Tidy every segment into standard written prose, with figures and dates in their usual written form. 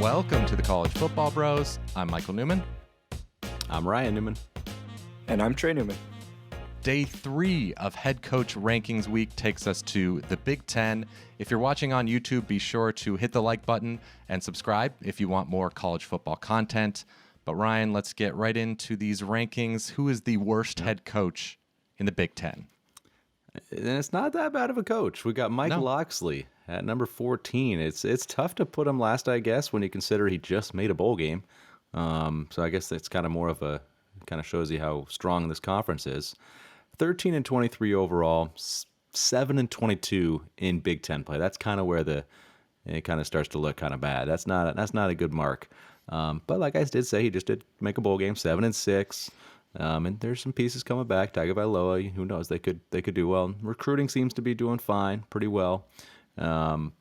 Welcome to the College Football Bros. I'm Michael Newman. I'm Ryan Newman. And I'm Trey Newman. Day 3 of Head Coach Rankings Week takes us to the Big Ten. If you're watching on YouTube, be sure to hit the like button and subscribe if you want more college football content. But Ryan, let's get right into these rankings. Who is the worst head coach in the Big Ten? And it's not that bad of a coach. We got Mike Locksley at number 14. It's tough to put him last, I guess, when you consider he just made a bowl game. So I guess it's kind of more of a, kind of shows you how strong this conference is. 13-23 overall, 7-22 in Big Ten play. That's kind of where it kind of starts to look kind of bad. That's not a good mark. But like I did say, he just did make a bowl game, 7-6. And there's some pieces coming back. Tagovailoa, who knows? They could do well. Recruiting seems to be doing fine, pretty well. But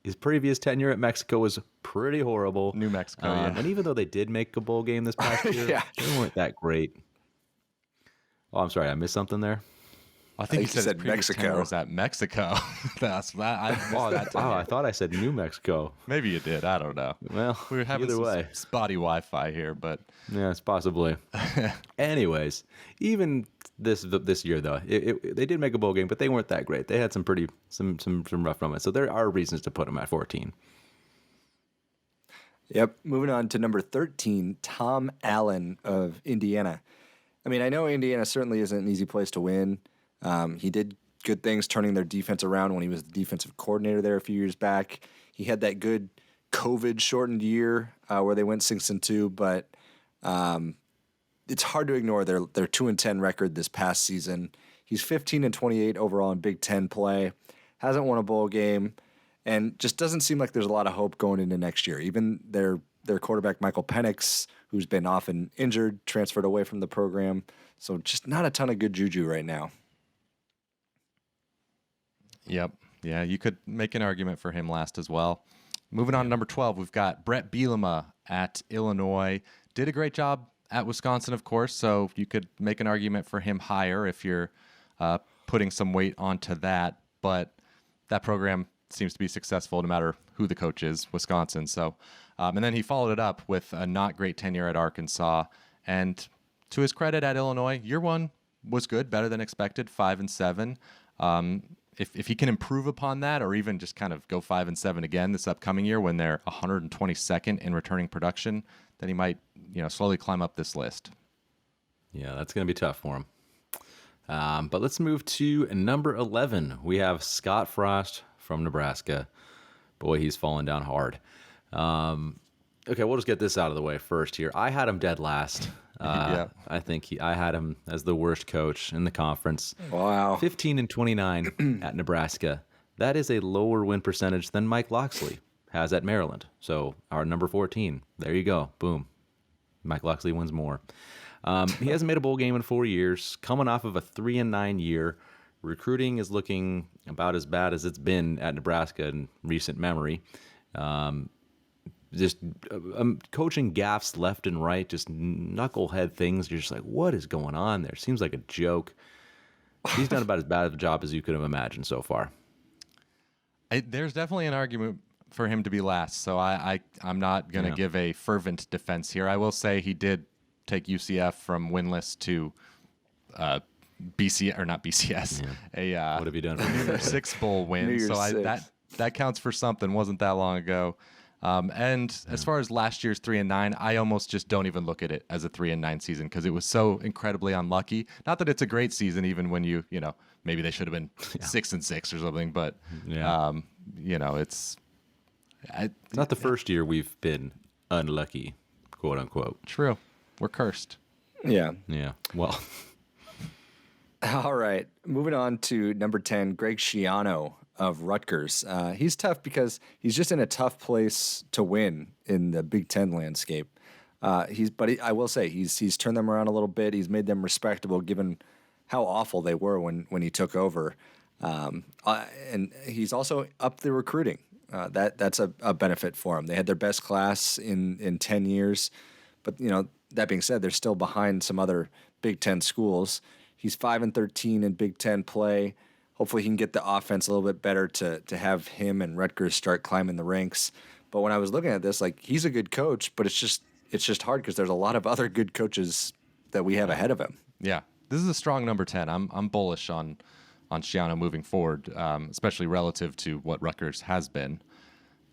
his previous tenure at Mexico was pretty horrible. New Mexico, yeah. And even though they did make a bowl game this past year, they weren't that great. Oh, I'm sorry, I missed something there. I think you said Mexico was at Mexico. That's that. I thought I said New Mexico. Maybe you did. I don't know. Well, we're having some spotty Wi-Fi here, but yeah, it's possibly. Anyways, even this year though, they did make a bowl game, but they weren't that great. They had some rough moments. So there are reasons to put them at 14. Yep. Moving on to number 13, Tom Allen of Indiana. I mean, I know Indiana certainly isn't an easy place to win. He did good things turning their defense around when he was the defensive coordinator there a few years back. He had that good COVID-shortened year where they went 6-2, but it's hard to ignore their 2-10 record this past season. He's 15-28 overall in Big Ten play, hasn't won a bowl game, and just doesn't seem like there's a lot of hope going into next year. Even their quarterback, Michael Penix, who's been often injured, transferred away from the program. So just not a ton of good juju right now. Yep. Yeah, you could make an argument for him last as well. Moving on to number 12, we've got Bret Bielema at Illinois. Did a great job at Wisconsin, of course, so you could make an argument for him higher if you're putting some weight onto that. But that program seems to be successful no matter who the coach is, Wisconsin. So, and then he followed it up with a not great tenure at Arkansas. And to his credit at Illinois, year one was good, better than expected, 5-7. If he can improve upon that, or even just kind of go 5-7 again this upcoming year when they're 122nd in returning production, then he might, slowly climb up this list. Yeah, that's going to be tough for him. But let's move to number 11. We have Scott Frost from Nebraska. Boy, he's fallen down hard. Okay, we'll just get this out of the way first here. I had him dead last. I think I had him as the worst coach in the conference. Wow. 15-29 at Nebraska. That is a lower win percentage than Mike Locksley has at Maryland. So our number 14. There you go. Boom. Mike Locksley wins more. He hasn't made a bowl game in 4 years. Coming off of a 3-9 year. Recruiting is looking about as bad as it's been at Nebraska in recent memory. Just coaching gaffes left and right, just knucklehead things. You're just like, what is going on there? Seems like a joke. He's done about as bad of a job as you could have imagined so far. There's definitely an argument for him to be last, so I'm not going to give a fervent defense here. I will say he did take UCF from winless to BC or not BCS. Yeah. What have you done? New Year's Six bowl win. So that counts for something. Wasn't that long ago. As far as last year's 3-9, I almost just don't even look at it as a 3-9 season because it was so incredibly unlucky. Not that it's a great season, even when maybe they should have been 6-6 or something. But it's not the first year we've been unlucky, quote unquote. True, we're cursed. Yeah. Well. All right, moving on to number 10, Greg Schiano of Rutgers. He's tough because he's just in a tough place to win in the Big Ten landscape. I will say he's turned them around a little bit. He's made them respectable given how awful they were when he took over. And he's also upped the recruiting. That's a benefit for him. They had their best class in 10 years. But, that being said, they're still behind some other Big Ten schools. He's 5-13 in Big Ten play, Hopefully he can get the offense a little bit better to have him and Rutgers start climbing the ranks. But when I was looking at this, like, he's a good coach, but it's just hard because there's a lot of other good coaches that we have ahead of him. Yeah, this is a strong number 10. I'm bullish on Schiano moving forward, especially relative to what Rutgers has been.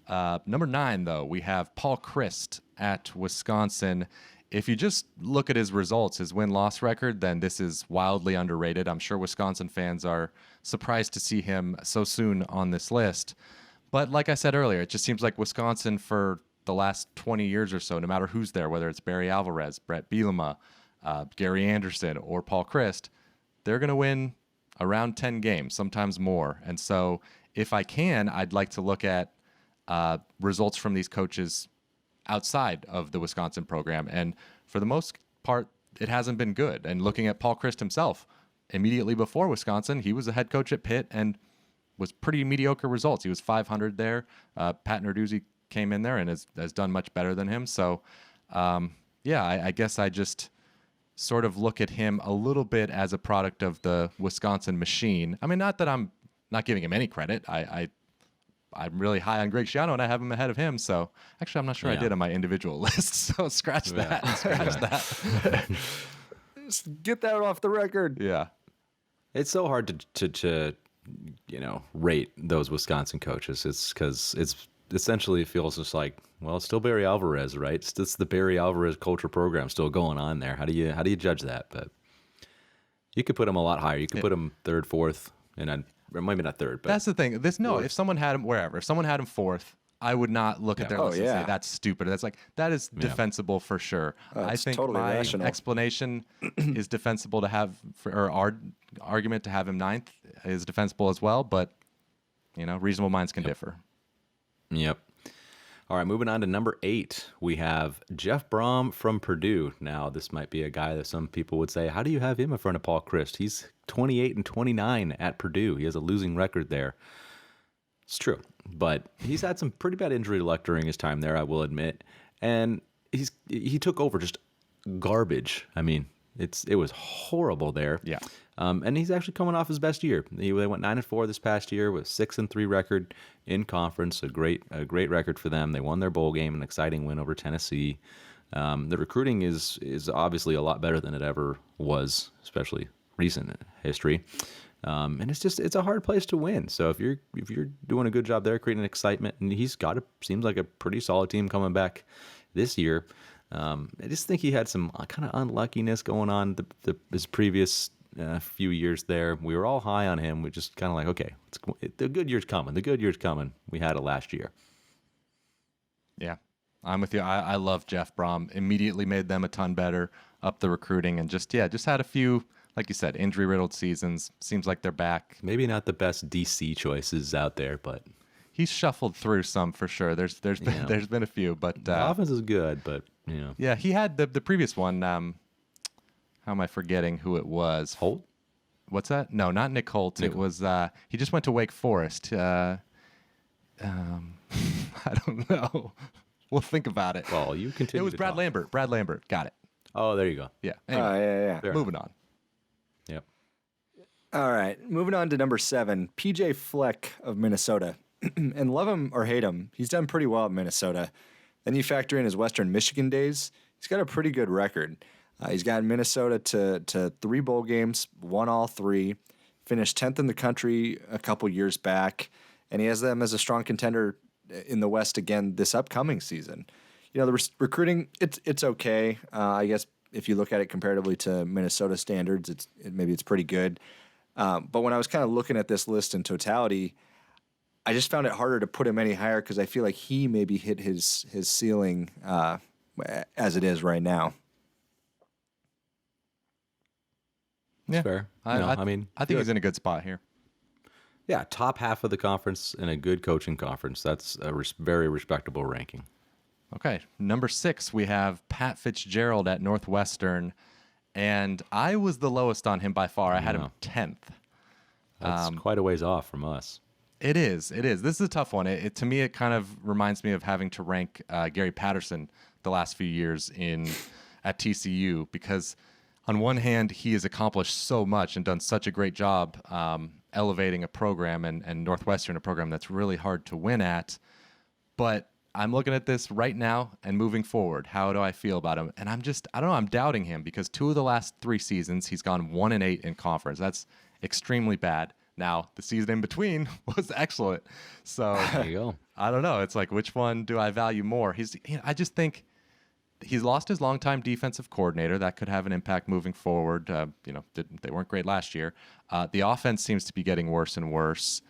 Number 9, though, we have Paul Chryst at Wisconsin. If you just look at his results, his win-loss record, then this is wildly underrated. I'm sure Wisconsin fans are surprised to see him so soon on this list. But like I said earlier, it just seems like Wisconsin for the last 20 years or so, no matter who's there, whether it's Barry Alvarez, Bret Bielema, Gary Anderson, or Paul Chryst, they're going to win around 10 games, sometimes more. And so if I can, I'd like to look at results from these coaches outside of the Wisconsin program. And for the most part, it hasn't been good. And looking at Paul Chryst himself, immediately before Wisconsin, he was a head coach at Pitt and was pretty mediocre results. He was 500 there. Pat Narduzzi came in there and has done much better than him. So, I guess I just sort of look at him a little bit as a product of the Wisconsin machine. I mean, not that I'm not giving him any credit. I'm really high on Greg Schiano, and I have him ahead of him. So actually, I'm not sure I did on my individual list. So scratch that. Just get that off the record. Yeah. It's so hard to rate those Wisconsin coaches. It's because it's essentially feels just like, well, it's still Barry Alvarez, right? It's the Barry Alvarez culture program still going on there. How do you judge that? But you could put him a lot higher. You could put him third, fourth, or maybe not third. But that's the thing. If someone had him wherever, if someone had him fourth, I would not look at their list and say that's stupid. That's like that is defensible for sure. I think totally my rational. Explanation is defensible to have, or our argument to have him ninth is defensible as well. But reasonable minds can differ. Yep. All right, moving on to number 8, we have Jeff Brohm from Purdue. Now, this might be a guy that some people would say, how do you have him in front of Paul Chryst? He's 28-29 at Purdue. He has a losing record there. It's true, but he's had some pretty bad injury luck during his time there, I will admit. And he took over just garbage. I mean, it was horrible there. Yeah. And he's actually coming off his best year. They went 9-4 this past year with 6-3 record in conference. A great record for them. They won their bowl game, an exciting win over Tennessee. The recruiting is obviously a lot better than it ever was, especially recent history. And it's a hard place to win. So if you're doing a good job there, creating excitement, and seems like a pretty solid team coming back this year. I just think he had some kind of unluckiness going on his previous few years there. We were all high on him. We just kind of like, okay, the good year's coming. The good year's coming. We had it last year. Yeah, I'm with you. I love Jeff Brohm. Immediately made them a ton better, up the recruiting, and just had a few, like you said, injury-riddled seasons. Seems like they're back. Maybe not the best DC choices out there, but he's shuffled through some for sure. There's been a few, but the offense is good, but yeah, he had the previous one. How am I forgetting who it was? Holt? What's that? No, not Nick Holt. It was he just went to Wake Forest. I don't know. We'll think about it. Well, you continue. It was Brad Lambert. Brad Lambert. Got it. Oh, there you go. Yeah. Anyway, yeah. Moving on. Yep. All right. Moving on to number 7, PJ Fleck of Minnesota. And love him or hate him, he's done pretty well at Minnesota. Then you factor in his Western Michigan days, he's got a pretty good record. He's gotten Minnesota to 3 bowl games, won all 3, finished 10th in the country a couple years back, and he has them as a strong contender in the West again this upcoming season. The recruiting, it's okay. I guess if you look at it comparatively to Minnesota standards, maybe it's pretty good. But when I was kind of looking at this list in totality, I just found it harder to put him any higher because I feel like he maybe hit his ceiling as it is right now. Yeah, fair. I think he's in a good spot here. Yeah, top half of the conference in a good coaching conference. That's a very respectable ranking. Okay, number 6, we have Pat Fitzgerald at Northwestern, and I was the lowest on him by far. I had him 10th. That's quite a ways off from us. It is. This is a tough one. To me, it kind of reminds me of having to rank Gary Patterson the last few years at TCU because on one hand, he has accomplished so much and done such a great job elevating a program and Northwestern, a program that's really hard to win at. But I'm looking at this right now and moving forward. How do I feel about him? And I don't know, I'm doubting him because 2 of the last 3 seasons, he's gone 1-8 in conference. That's extremely bad. Now, the season in between was excellent. So There you go. I don't know. It's like, which one do I value more? I just think he's lost his longtime defensive coordinator. That could have an impact moving forward. They weren't great last year. The offense seems to be getting worse and worse.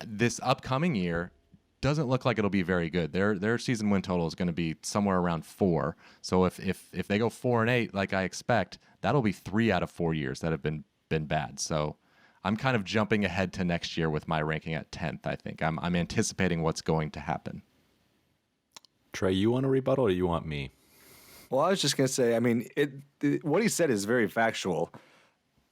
This upcoming year doesn't look like it'll be very good. Their season win total is going to be somewhere around 4. So if they go 4-8 like I expect, that'll be 3 out of 4 years that have been bad. So I'm kind of jumping ahead to next year with my ranking at 10th. I think I'm anticipating what's going to happen. Trey, you want a rebuttal or you want me? Well, I was just going to say, I mean, what he said is very factual.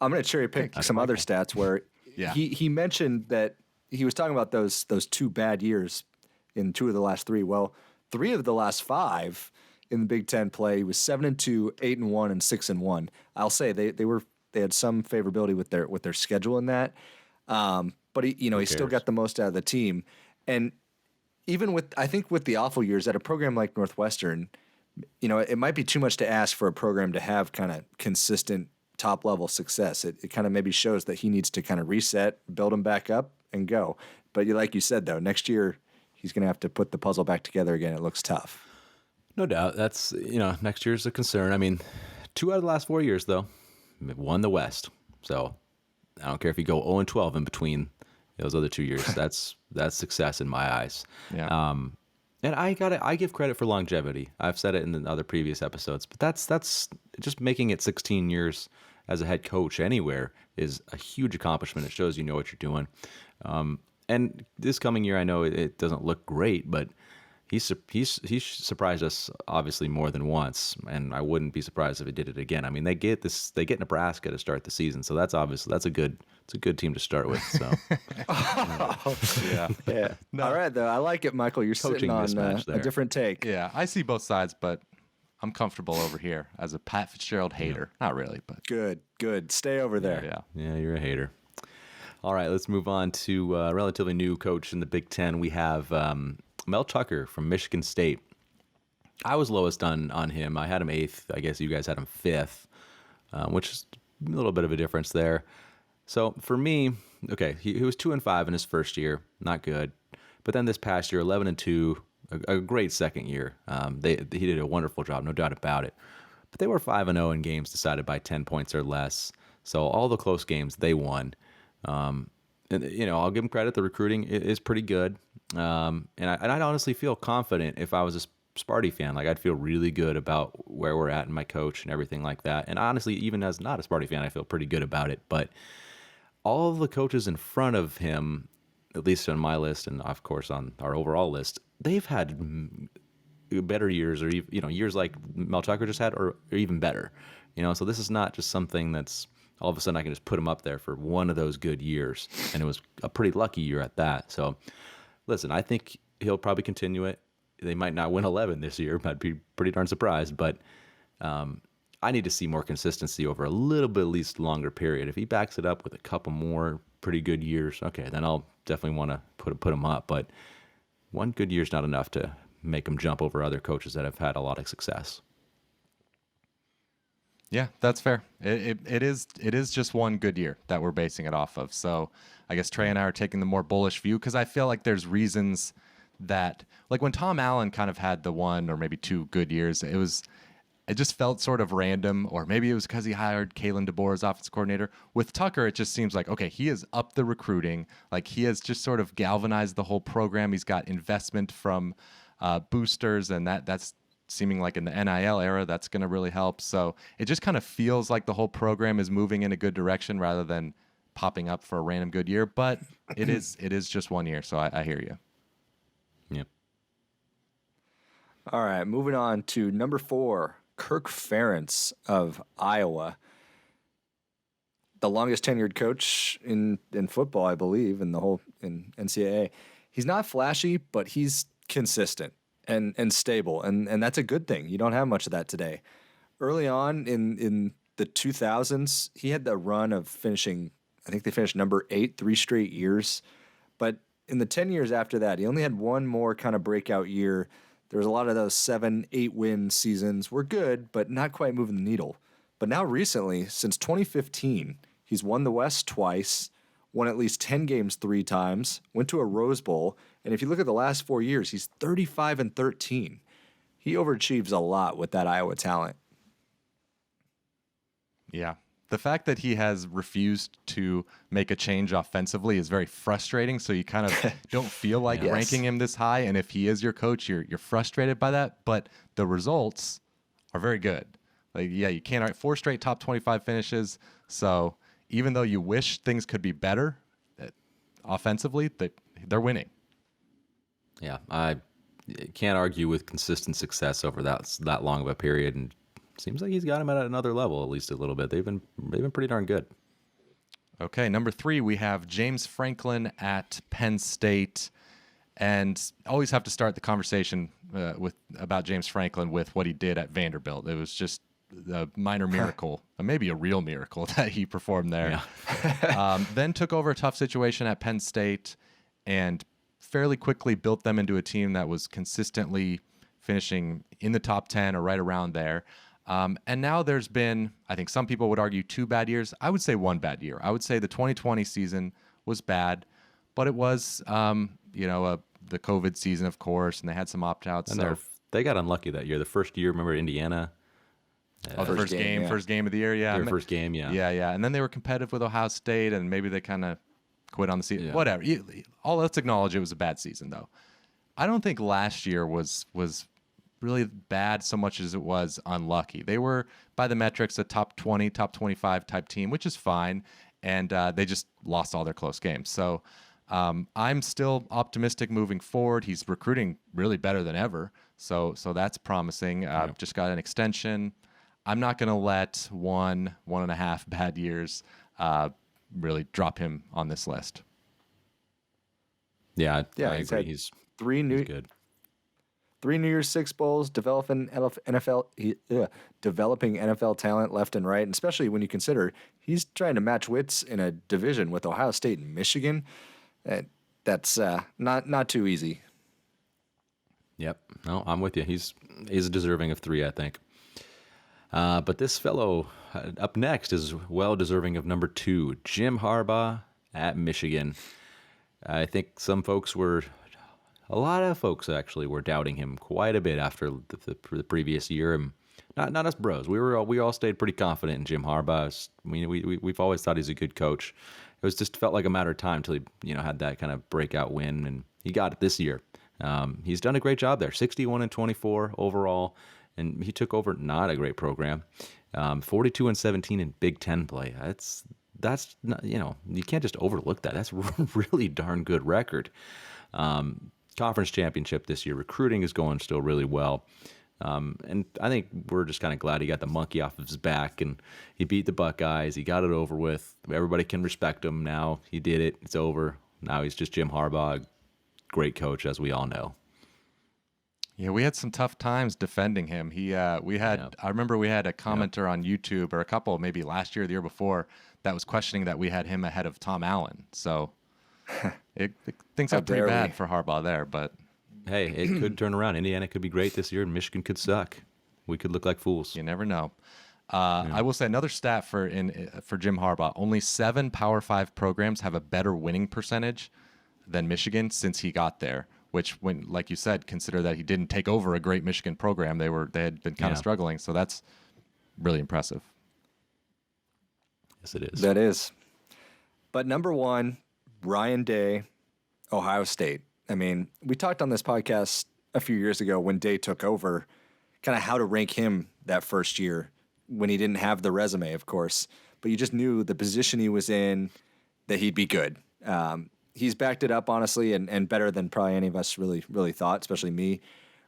I'm going to cherry pick some other stats where he mentioned that he was talking about those 2 bad years in 2 of the last 3. Well, 3 of the last 5 in the Big Ten play, he was 7-2, 8-1, and 6-1. I'll say they had some favorability with their schedule in that, but he still got the most out of the team. And even with the awful years at a program like Northwestern, it might be too much to ask for a program to have kind of consistent top level success. It kind of maybe shows that he needs to kind of reset, build him back up, and go. But like you said, though, next year he's going to have to put the puzzle back together again. It looks tough. No doubt. That's, next year's a concern. I mean, 2 out of the last 4 years, though, won the West. So I don't care if you go 0-12 in between those other 2 years. That's success in my eyes. Yeah. And I give credit for longevity. I've said it in the other previous episodes, but that's just making it 16 years as a head coach anywhere is a huge accomplishment. It shows you know what you're doing. And this coming year, I know it doesn't look great, but he's surprised us obviously more than once, and I wouldn't be surprised if he did it again. I mean, they get Nebraska to start the season, so that's a good team to start with. So yeah. No. All right, though, I like it, Michael. You're sitting on a different take. Yeah, I see both sides, but I'm comfortable over here as a Pat Fitzgerald hater. Not really, but good. Stay over there. Yeah, you're a hater. All right, let's move on to a relatively new coach in the Big Ten. We have Mel Tucker from Michigan State. I was lowest on him. I had him 8th. I guess you guys had him 5th, which is a little bit of a difference there. So for me, okay, he was 2-5 in his first year, not good. But then this past year, 11-2, a great second year. He did a wonderful job, no doubt about it. But they were 5-0 in games decided by 10 points or less. So all the close games they won. And I'll give him credit. The recruiting is pretty good. And I'd honestly feel confident if I was a Sparty fan. Like, I'd feel really good about where we're at and my coach and everything like that. And honestly, even as not a Sparty fan, I feel pretty good about it. But all of the coaches in front of him, at least on my list and of course on our overall list, they've had better years, or years like Mel Tucker just had, or even better. So this is not just something that's all of a sudden I can just put him up there for one of those good years, and it was a pretty lucky year at that. So listen, I think he'll probably continue it. They might not win 11 this year. I'd be pretty darn surprised, but I need to see more consistency over a little bit, at least longer period. If he backs it up with a couple more pretty good years, okay, then I'll definitely want to put him up. But one good year's not enough to make him jump over other coaches that have had a lot of success. Yeah, that's fair. It is just one good year that we're basing it off of. So I guess Trey and I are taking the more bullish view, because I feel like there's reasons that, like when Tom Allen kind of had the 1 or maybe 2 good years, it just felt sort of random, or maybe it was because he hired Kalen DeBoer as offensive coordinator. With Tucker, it just seems like, okay, he has upped the recruiting. Like, he has just sort of galvanized the whole program. He's got investment from boosters, and that's seeming like in the NIL era, that's going to really help. So it just kind of feels like the whole program is moving in a good direction rather than popping up for a random good year. But it is just 1 year, so I hear you. Yep. All right, moving on to number 4, Kirk Ferentz of Iowa. The longest tenured coach in football, I believe, in NCAA. He's not flashy, but he's consistent and stable, and that's a good thing. You don't have much of that today. Early on in the 2000s, he had the run of finishing, I think they finished number 8 3 straight years. But in the 10 years after that, he only had one more kind of breakout year. There was a lot of those 7-8 win seasons were good, but not quite moving the needle. But now recently, since 2015, he's won the West twice, won at least 10 games 3 times, went to a Rose Bowl, and if you look at the last 4 years, he's 35-13. He overachieves a lot with that Iowa talent. Yeah. The fact that he has refused to make a change offensively is very frustrating. So you kind of don't feel like ranking him this high. And if he is your coach, you're frustrated by that. But the results are very good. Like, yeah, you can't 4 straight top 25 finishes. So even though you wish things could be better offensively, they're winning. Yeah, I can't argue with consistent success over that long of a period, and seems like he's got him at another level, at least a little bit. They've been pretty darn good. Okay, number 3, we have James Franklin at Penn State, and always have to start the conversation about James Franklin with what he did at Vanderbilt. It was just a minor miracle, maybe a real miracle that he performed there. Yeah. Then took over a tough situation at Penn State and fairly quickly built them into a team that was consistently finishing in the top 10 or right around there. And now there's been, I think some people would argue 2 bad years. I would say 1 bad year. I would say the 2020 season was bad, but it was, the COVID season, of course, and they had some opt-outs. And they got unlucky that year. The first year, remember Indiana? The first game of the year, yeah. Their first game, yeah. Yeah. And then they were competitive with Ohio State, and maybe they kind of quit on the season. Yeah. Whatever. Let's acknowledge it was a bad season, though. I don't think last year was really bad so much as it was unlucky. They were, by the metrics, a top 20, top 25 type team, which is fine, and they just lost all their close games. So I'm still optimistic moving forward. He's recruiting really better than ever, so that's promising. Just got an extension. I'm not going to let 1.5 bad years really drop him on this list. I agree. He's good. 3 New Year's Six bowls, developing NFL talent left and right, and especially when you consider he's trying to match wits in a division with Ohio State and Michigan. That's not too easy. Yep. No, I'm with you. He's deserving of 3, I think. But this fellow up next is well deserving of number 2, Jim Harbaugh at Michigan. I think a lot of folks actually were doubting him quite a bit after the previous year. And not us bros. We all stayed pretty confident in Jim Harbaugh. I mean, we've always thought he's a good coach. It was just felt like a matter of time till he had that kind of breakout win, and he got it this year. He's done a great job there. 61-24 overall, and he took over not a great program. 42-17 in Big Ten play. That's not, you can't just overlook that. That's a really darn good record. Conference championship this year. Recruiting is going still really well. And I think we're just kind of glad he got the monkey off of his back and he beat the Buckeyes. He got it over with. Everybody can respect him now. He did it. It's over. Now he's just Jim Harbaugh, great coach, as we all know. Yeah, we had some tough times defending him. I remember we had a commenter on YouTube, or a couple, maybe last year or the year before, that was questioning that we had him ahead of Tom Allen. So things got pretty bad for Harbaugh there, but hey, it could turn around. Indiana could be great this year, and Michigan could suck. We could look like fools. You never know. I will say another stat for Jim Harbaugh: only 7 Power 5 programs have a better winning percentage than Michigan since he got there. Which, when, like you said, consider that he didn't take over a great Michigan program. They had been kind of struggling, so that's really impressive. Yes, it is. That is. But number 1, Ryan Day, Ohio State. I mean, we talked on this podcast a few years ago when Day took over, kind of how to rank him that first year when he didn't have the resume, of course. But you just knew the position he was in, that he'd be good. He's backed it up, honestly, and better than probably any of us really thought, especially me.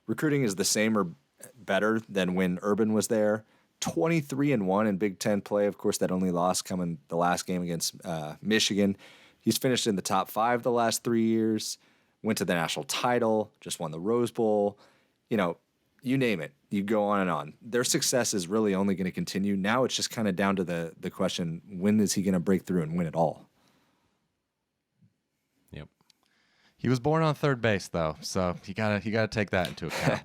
Recruiting is the same or better than when Urban was there. 23-1 in Big Ten play. Of course, that only loss coming the last game against Michigan. He's finished in the top 5 the last 3 years, went to the national title, just won the Rose Bowl. you name it. You go on and on. Their success is really only going to continue. Now it's just kind of down to the question, when is he going to break through and win it all? Yep. He was born on third base, though, so you gotta take that into account.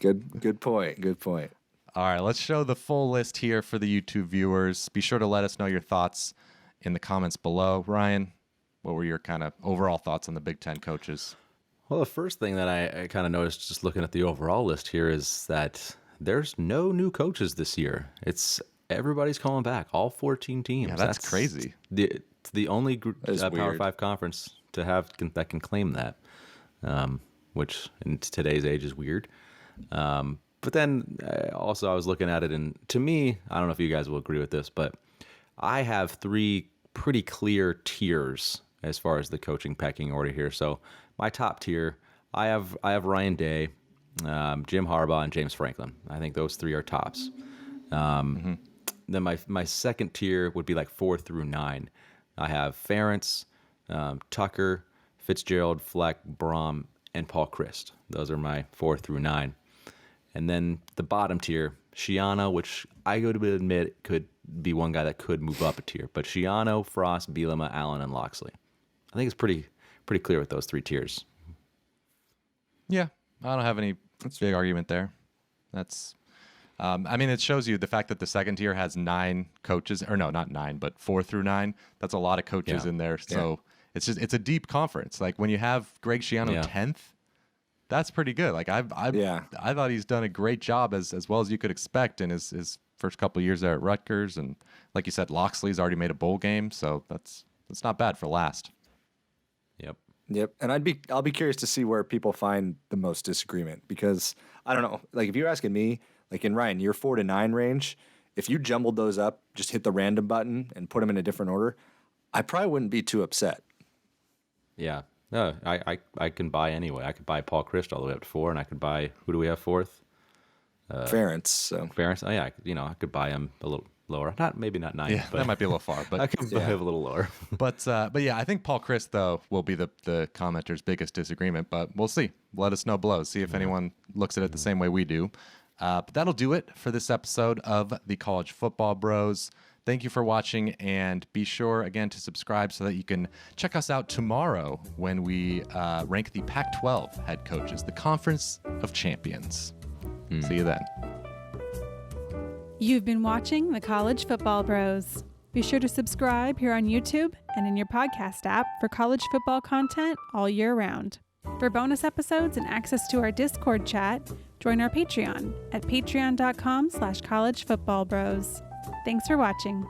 Good point. Good point. All right, let's show the full list here for the YouTube viewers. Be sure to let us know your thoughts in the comments below. Ryan, what were your kind of overall thoughts on the Big Ten coaches? Well, the first thing that I kind of noticed just looking at the overall list here is that there's no new coaches this year. Everybody's calling back, all 14 teams. Yeah, that's crazy. It's the only Power weird. 5 conference to have that can claim that, which in today's age is weird. But then also I was looking at it, and to me, I don't know if you guys will agree with this, but I have 3 pretty clear tiers as far as the coaching pecking order here. So my top tier, I have Ryan Day, Jim Harbaugh, and James Franklin. I think those 3 are tops. Then my second tier would be like 4 through 9. I have Ferentz, Tucker, Fitzgerald, Fleck, Brohm, and Paul Chryst. Those are my 4 through 9. And then the bottom tier, Schiano, which I go to admit could be one guy that could move up a tier. But Schiano, Frost, Bielema, Allen, and Locksley. I think it's pretty clear with those 3 tiers. Yeah, I don't have any big argument there. That's, I mean, it shows you the fact that the second tier has 9 coaches, or no, not 9, but 4 through 9. That's a lot of coaches in there. So it's a deep conference. Like when you have Greg Schiano 10th, that's pretty good. Like I thought he's done a great job as well as you could expect in his first couple of years there at Rutgers, and like you said, Locksley's already made a bowl game, so that's not bad for last. Yep. And I'll be curious to see where people find the most disagreement, because I don't know, like if you're asking me, like in Ryan, your 4 to 9 range, if you jumbled those up, just hit the random button and put them in a different order, I probably wouldn't be too upset. Yeah. No, I can buy anyway. I could buy Paul Chryst all the way up to 4, and I could buy, who do we have 4th? Ferentz. So Ferentz. Oh yeah, I could buy him a little lower. Maybe not 9. Yeah, but that might be a little far, but I could buy him a little lower. but yeah, I think Paul Chryst though will be the commenter's biggest disagreement. But we'll see. Let us know below. See if anyone looks at it the same way we do. But that'll do it for this episode of the College Football Bros. Thank you for watching, and be sure, again, to subscribe so that you can check us out tomorrow when we rank the Pac-12 head coaches, the Conference of Champions. See you then. You've been watching the College Football Bros. Be sure to subscribe here on YouTube and in your podcast app for college football content all year round. For bonus episodes and access to our Discord chat, join our Patreon at patreon.com/collegefootballbros. Thanks for watching.